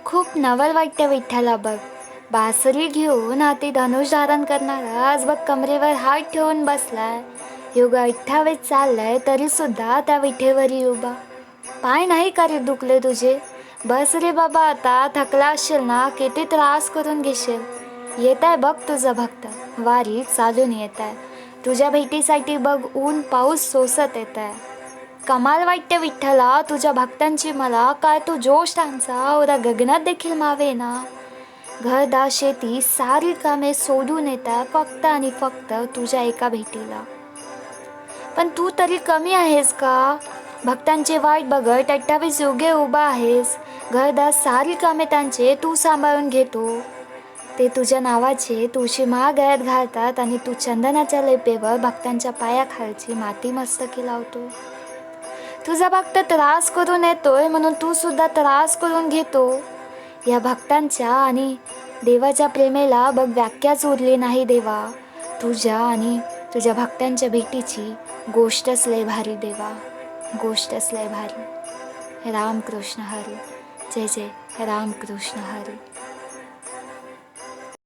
खूप नवल वाटतं विठ्ठला बघ. बासरी घेऊन हाती धनुष धारण करणारा आज बघ कमरेवर हात ठेवून बसलाय. युग 28 चाललंय तरी सुद्धा त्या विठेवरी उभा. पाय नाही का रे दुखले तुझे? बस रे बाबा, आता थकला असशील ना, किती त्रास करून घेशील. येत आहे बघ तुझा भक्त, वारी चालून येत आहे. तुझ्या भेटीसाठी बघ ऊन पाऊस सोसत येत आहे. कमाल वाटते विठ्ठला तुझ्या भक्तांची मला, काय तू जोश त्यांचा ओरा गगनात देखील मावे ना. घरदार शेती सारी कामे सोडून येतात फक्त आणि फक्त तुझ्या एका भेटीला. पण तू तरी कमी आहेस का? भक्तांचे वाईट बघत 28 युगे उभा आहेस. घरदार सारी कामे त्यांचे तू सांभाळून घेतो. ते तुझ्या नावाचे तुळशी गळ्यात घालतात आणि तू चंदनाच्या लेपेवर भक्तांच्या पायाखालची माती मस्तकी लावतो. तुझा भक्त त्रास करून येतोय म्हणून तू सुद्धा त्रास करून घेतो. या भक्तांच्या आणि देवाच्या प्रेमेला बघ व्याख्याच उरली नाही देवा. तुझ्या आणि तुझ्या भक्तांच्या भेटीची गोष्टच लय भारी देवा, गोष्टच लय भारी. रामकृष्ण हरी. जय जय रामकृष्ण हरी.